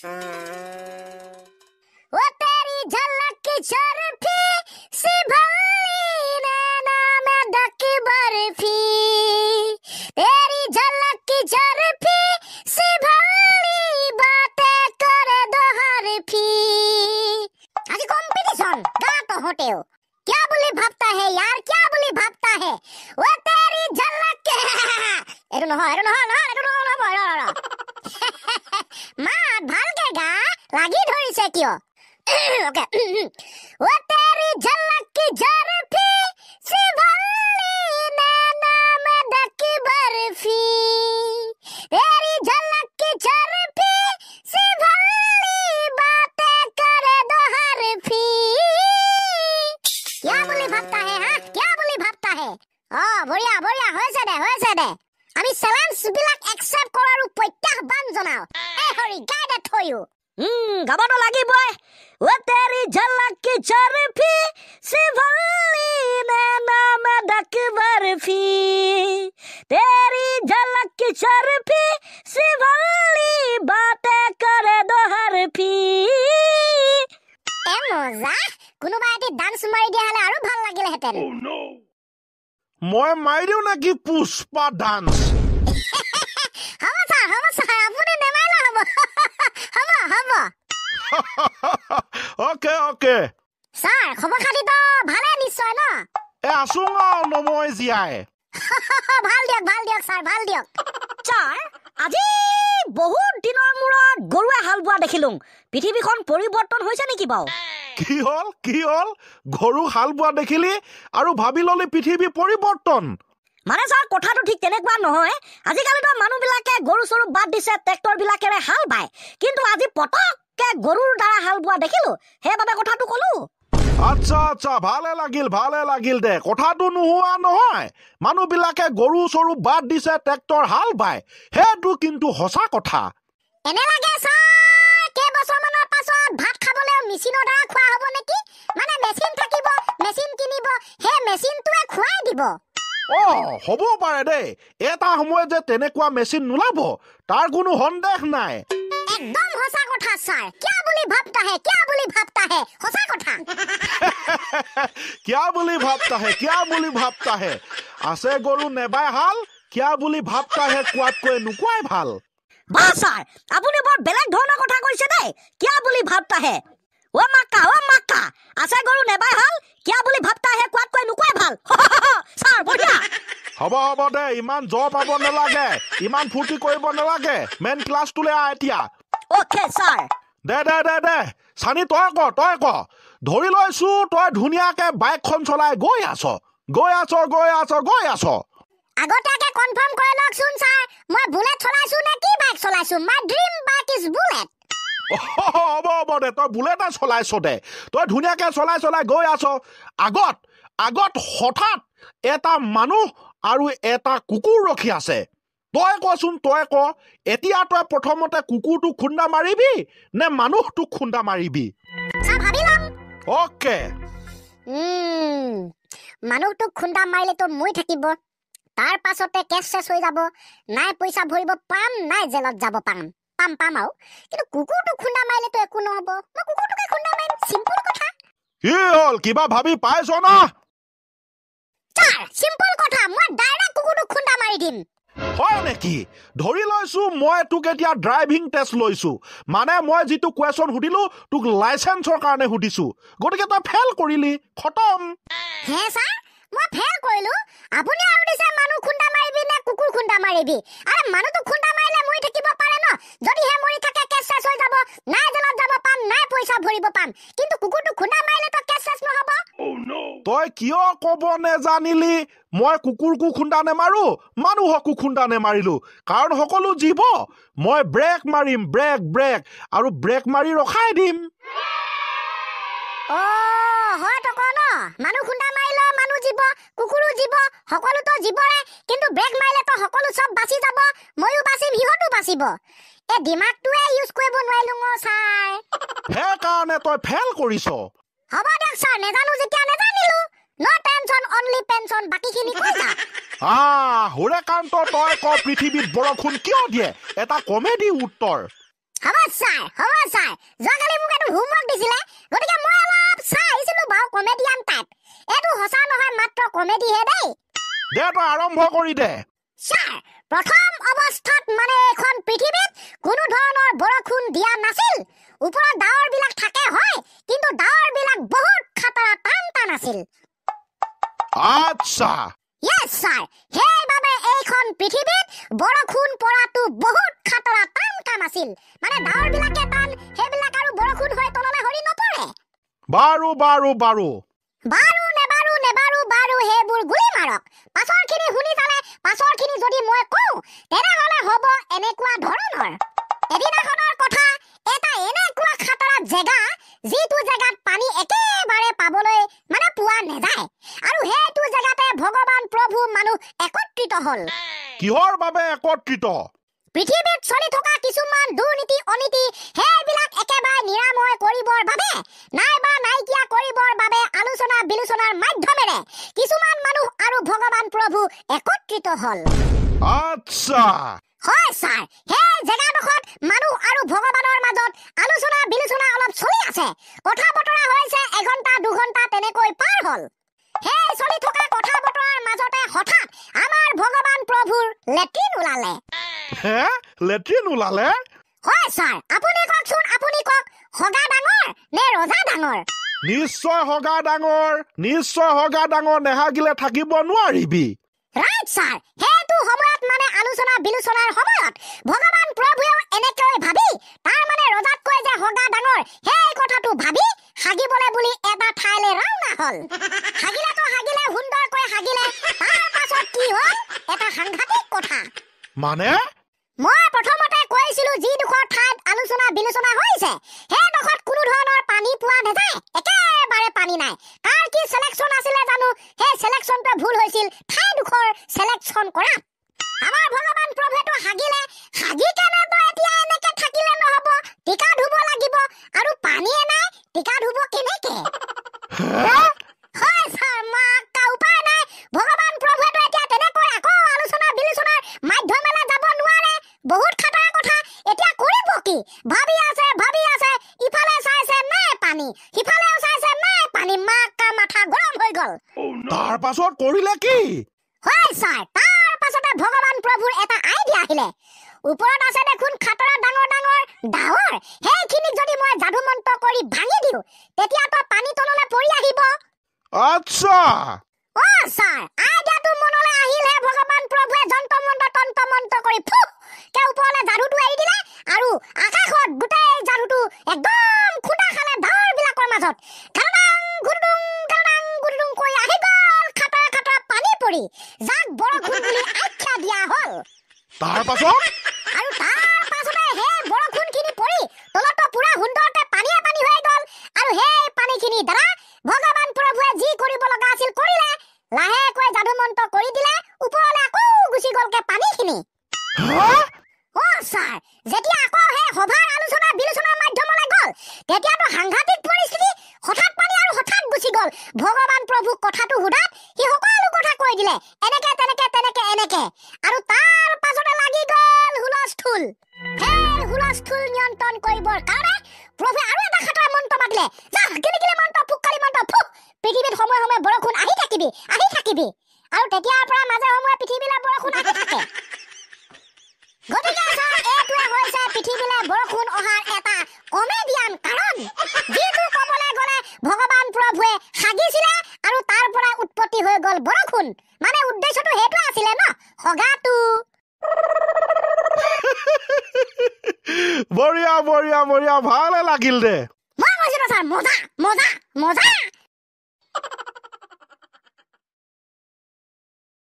वो तेरी झलक की चरफी सी भली नैना में ढकी बर्फी तेरी झलक की चरफी सी भली बातें करे दो हरफी आज कंपटीशन गा तो होते हो क्या बोली भापता है यार क्या बोली भापता है वो तेरी झलक के एरो न मां ভালকে গা লাগি ধৰিছে কিয় ओके वो तेरी झलक की झरफी सी भली नैना में ढकी बर्फी तेरी झलक की झरफी सी भली बातें करे दो हरफी क्या बोली भापता है हां क्या बोली भापता है বঢ়িয়া বঢ়িয়া হৈছে দে আমি চ্যালেঞ্জ বিলাক একসেপ্ট কৰাৰ প্ৰত্যাহ্বান জনাও এ হৰি গাই দে থয়ো গাবতো লাগিবই वो तेरी झलक की चरफी सी भली नैना में ढकी बर्फी तेरी झलक की चरफी सी भली बातें करे दो हरफी এ মজা কোনোবা এটি ডান্স মাৰি দিয়া হলে আৰু ভাল লাগিলহেঁতেন মই মাৰি দিওঁ নেকি পুষ্পা ডান্স হ'ব ছাৰ আপুনি নেমাৰিলে হ'ব ওকে ছাৰ খবৰ খাতিতো ভালে নিশ্চয় ন এ আছো নময় জীয়াই ভাল দিয়ক ছাৰ ভাল দিয়ক ছাৰ আজি বহুত দিনৰ মূৰত গৰুৱে হাল বোৱা দেখিলোঁ পৃথিৱীখন পৰিৱৰ্তন হৈছে নেকি বাৰু কি হল গৰু হাল বোৱা দেখিলি আৰু ভাবি ললি পৃথিৱী পৰিৱৰ্তন মানে ছাৰ কথাটো ঠিক তেনেকুৱা নহয় আজিকালিতো মানুহবিলাকে গৰু চৰু বাদ দিছে ট্ৰেক্টৰ বিলাকেৰে হাল বায় কিন্তু আজি পটককে গৰুৰ দ্বাৰা হাল বোৱা দেখিলোঁ সেইবাবে কথাটো ক'লো আচ্ছা ভালে লাগিল দে কথাটো নোহোৱা নহয় মানুহবিলাকে গৰু চৰু বাদ দিছে ট্ৰেক্টৰ হাল বায় সেইটো কিন্তু সঁচা কথা এনে লাগে ছাৰ কেইবছৰমানৰ পাছত ভাত খাবলৈ মেচিনৰ দ্বাৰা খোৱা হ'ব নেকি মানে মেচিন থাকিব মেচিন কিনিব সেই মেচিনটোৱে খুৱাই দিব হ'ব পাৰে দেই এটা সময়ত যে তেনেকুৱা মেচিন নোলাব তাৰ কোনো সন্দেহ নাই একদম সঁচা কথা ছাৰ কিয়া বুলি ভাবতা হে সঁচা কথা কিয়া বুলি ভাবতা হে আছে গৰু নেবাই হাল কিয়া বুলি ভাবতা হে কোৱাতকৈ নোকোৱাই ভাল বা ছাৰ আপুনি বৰ বেলেগ ধৰণৰ কথা কৈছে দেই কিয়া বুলি ভাবতা হে ও মাক্কা আছে গৰু নেবাই হাল কিয়া বুলি ভাবতা হে কোৱাতকৈ নোকোৱাই ভাল ছাৰ বঢ়িয়া হ'ব দে ইমান জ্বৰ পাব নালাগে ইমান ফূৰ্তি কৰিব নালাগে মেইন ক্লাছটোলৈ আহ এতিয়া অ'কে ছাৰ দে চানি তই ক ধৰি লৈছো তই ধুনীয়াকে বাইকখন চলাই গৈ আছ আগতীয়াকে কনফাৰ্ম কৰি লওকচোন ছাৰ মই বুলেট চলাইছো নে কি বাইক চলাইছো my dream bike is Bullet হ'ব দে তই বুলেটা চলাইছ দে তই ধুনীয়াকে চলাই গৈ আছ আগত হঠাৎ এটা মানুহ আৰু এটা কুকুৰ ৰখি আছে তই কচোন এতিয়া তই প্ৰথমতে কুকুৰটো খুন্দা মাৰিবি নে মানুহটোক খুন্দা মাৰিবি অ'কে মানুহটোক খুন্দা মাৰিলেতো মই থাকিব তাৰ পাছতে কেছ চেছ হৈ যাব নাই পইচা ভৰিব পাম নাই জেলত যাব পাম আৰু কিন্তু কুকুৰটোক খুন্দা মাৰিলেতো একো নহ'ব মই কুকুৰটোকে খুন্দা মাৰিম চিম্পল কথা কি হ'ল কিবা ভাবি পাইছ না ছাৰ চিম্পল কথা মই ডাইৰেক্ট কুকুৰটোক খুন্দা মাৰি দিম হয় নেকি ধৰি লৈছো মই তোক এতিয়া ড্ৰাইভিং টেষ্ট লৈছো মানে মই যিটো কুৱেশ্যন সুধিলো তোক লাইচেন্সৰ কাৰণে সুধিছো গতিকে তই ফেল কৰিলি খতম হে ছাৰ মই ফেল কৰিলো আপুনি আৰু দিছে মানুহ খুন্দা মাৰিবি নে কুকুৰ খুন্দা মাৰিবি আৰে মানুহটো খুন্দা মাৰিলে মৰি থাকিব পাৰে ন যদিহে মৰি থাকে কেছ চেছ হৈ যাব নাই জেলত যাব পাম নাই পইচা ভৰিব পাম কিন্তু কুকুৰটো খুন্দা মাৰিলে তো কেছ চেছ নহব তই কিয় ক'ব নেজানিলি মই কুকুৰকো খুন্দা নেমাৰো মানুহকো খুন্দা নেমাৰিলো কাৰণ সকলো জীৱ মই ব্ৰেক মাৰিম ব্ৰেক আৰু ব্ৰেক মাৰি ৰখাই দিম হয় তো কোন মানুহ খুন্দা মাৰিলে মানুহ জীৱ কুকুৰো জীৱ সকলোতো জীৱৰে কিন্তু ব্ৰেক মাৰিলে তো সকলো সব বাচি যাব ময়ো বাচিম ইহঁতো বাচিব এ দিমাগটোৱে ইউজ কৰিব নোৱাৰিলো ছাৰ সেইকাৰণে তই ফেল কৰিছ হ'ব দিয়ক ছাৰ নেজানো যেতিয়া নেজানিলো নো টেনচন অনলি পেনচন বাকিখিনি কৈ যা হুৰেকান্ত তই ক পৃথিৱীত বৰষুণ কিয় দিয়ে এটা কমেডি উত্তৰ হ'ব ছাৰ যোৱাকালি মোক এইটো হোমৱৰ্ক দিছিলে গতিকে মই অলপ চাই আহিছিলোঁ বাৰু কমেডিয়ান টাইপ এইটো সঁচা নহয় মাত্ৰ কমেডিহে দেই দে তই আৰম্ভ কৰি দে ছাৰ প্ৰথম অৱস্থাত মানে এখন পৃথিৱীত কোনো ধৰণৰ বৰষুণ দিয়া নাছিল ওপৰত ডাৱৰবিলাক থাকে হয় কিন্তু ডাৱৰবিলাক বহুত খাতৰা টান আছিল আচ্ছা ইয়েছ ছাৰ সেইবাবে এইখন পৃথিৱীত বৰষুণ পৰাটো বহুত খাতৰা টান কাম আছিল মানে ডাৱৰবিলাকে টান সেইবিলাক আৰু বৰষুণ হৈ তললৈ সৰি নপৰে বাৰু বাৰু বাৰু বাৰু সেইবোৰ গুলি মাৰক পাছৰখিনি শুনি চালে পাছৰখিনি যদি মই কওঁ তেনেহ'লে হ'ব এনেকুৱা ধৰণৰ এদিনাখনৰ কথা এটা এনেকুৱা খাতৰা জেগা যিটো জেগাত পানী একেবাৰে পাবলৈ মানে পোৱা নাযায় আৰু সেইটো জেগাতে ভগৱান প্ৰভু মানুহ একত্ৰিত হ'ল কিহৰ বাবে একত্ৰিত পৃথিৱীত চলি থকা কিছুমান দুৰ্নীতি অনীতি সেইবিলাক একেবাৰে নিৰাময় কৰিবৰ বাবে নাইবা নাইকিয়া কৰিবৰ বাবে আলোচনা বিলোচনাৰ মাধ্যমেৰে কিছুমান মানুহ আৰু ভগৱান প্ৰভু একত্ৰিত হ'ল আচ্ছা হয় ছাৰ সেই জেগাডোখৰত মানুহ আৰু ভগৱানৰ মাজত আলোচনা বিলোচনা অলপ চলি আছে কথা বতৰা হৈছে এঘণ্টা দুঘণ্টা তেনেকৈ পাৰ হ'ল সেই চলি থকা কথা বতৰাৰ মাজতে হঠাৎ আমাৰ ভগৱান প্ৰভুৰ লেট্ৰিন ওলালে হে লেট্ৰিন ওলালে হয় ছাৰ আপুনি কওকচোন আপুনি কওক হগা ডাঙৰ নে ৰজা ডাঙৰ নিশ্চয় হগা ডাঙৰ নেহাগিলে থাকিব নোৱাৰিবি ৰাইট ছাৰ সেইটো সময়ত মানে আলোচনা বিলোচনাৰ সময়ত ভগৱান প্ৰভুৱেও এনেকৈ ভাবি তাৰ মানে ৰজাতকৈ যে হগা ডাঙৰ সেই কথাটো ভাবি হাগিবলৈ বুলি এটা ঠাইলৈ ৰাওনা হ'ল হাগিলে সুন্দৰকৈ হাগিলে তাৰ পাছত কি হ'ল এটা সাংঘাতিক কথা মানে মই প্ৰথমতে কৈছিলো যিডোখৰ ঠাইত আলোচনা বিলোচনা হৈছে সেইডোখৰত কোনো ধৰণৰ পানী পোৱা নাযায় একেবাৰে পানী নাই কাৰ কি চিলেকশ্যন আছিলে জানো সেই চিলেকশ্যনটো ভুল হৈছিল ঠাইডোখৰ চিলেকশ্যন কৰা আমাৰ ভগৱান প্ৰভুৱেতো হাগি কেনেতো এতিয়া এনেকে থাকিলে নহ'ব টিকা ধুব লাগিব আৰু পানীয়ে নাই টিকা ধুব কেনেকে হয় ছাৰ মাকা উপায় নাই ভগৱান প্ৰভুৱেতো এতিয়া তেনেকৈ আকৌ আলোচনা বিলোচনাৰ মাধ্যমেৰে যাব নোৱাৰে বহুত খাতৰা কথা এতিয়া কৰিব কি ভাবি আছে ইফালে চাইছে নাই পানী সিফালেও চাইছে নাই পানী মাকা মাথা গৰম হৈ গ'ল তাৰ পাছত কৰিলে কি হয় ছাৰ তাৰ পাছতে ভগৱান প্ৰভুৰ এটা আইডিয়া আহিলে ওপৰত আছে দেখোন খাতৰা ডাঙৰ ডাৱৰ সেইখিনিক যদি মই যাদু মন্ত্ৰ কৰি ভাঙি দিওঁ তেতিয়াতো পানী তললৈ পৰি আহিব আচ্ছা ছাৰ আইডিয়াটো মনলৈ আহিলে ভগৱান প্ৰভুৱে তন্ত্ৰ মন্ত্ৰ কৰি কে ওপৰলৈ যাদুটো এৰি দিলে আৰু আকাশত গোটেই যাদুটো একদম খুটা খালে ডাৱৰবিলাকৰ মাজত গুৰুডুং কৰি আহি গ'ল খাতৰা পানী পৰি যাক বৰষুণ বুলি আখ্যা দিয়া হ'ল তাৰ পাছত আৰু তাৰ পাছতে সেই বৰষুণখিনি পৰি তলতো পুৰা সুন্দৰকে পানী হৈ গ'ল আৰু সেই পানীখিনি দ্বাৰা ভগৱান প্ৰভুৱে যি কৰিব লগা আছিল কৰিলে লাহেকৈ যাদু মন্ত্ৰ কৰি দিলে ওপৰলৈ আকৌ গুচি গ'লকে পানীখিনি ছাৰ যেতিয়া আকৌ সেই সভাৰ আলোচনা বিলোচনাৰ মাধ্যমলৈ গ'ল তেতিয়াতো সাংঘাতিক পৰিস্থিতি হঠাৎ পানী আৰু হঠাৎ গুচি গ'ল ভগৱান প্ৰভুক কথাটো সোধাত সি সকলো কথা কৈ দিলে এনেকে আৰু তাৰ পাছতে লাগি গ'ল হুলস্থুল সেই হুলস্থুল নিয়ন্ত্ৰণ কৰিবৰ কাৰণে প্ৰভুৱে আৰু এটা খাতৰা মন্ত্ৰ মাতিলে যা গিলি মন্ত্ৰ ফুকালি মন্ত্ৰ পৃথিৱীত সময়ে বৰষুণ আহি থাকিবি আৰু তেতিয়াৰ পৰা মাজে সময়ে পৃথিৱীলৈ বৰষুণ আহি থাকে গতিকে ছাৰ এইটোৱে হৈছে পৃথিৱীলৈ বৰষুণ অহাৰ এটা কমেডিয়ান কাৰণ যিটো ক'বলৈ গ'লে ভগৱান প্ৰভুৱে হাগিছিলে আৰু তাৰ পৰা উৎপত্তি হৈ গ'ল বৰষুণ মানে উদ্দেশ্যটো সেইটো আছিলে ন হগাটো বঢ়িয়া ভালে লাগিল দে মই কৈছিলো ছাৰ মজা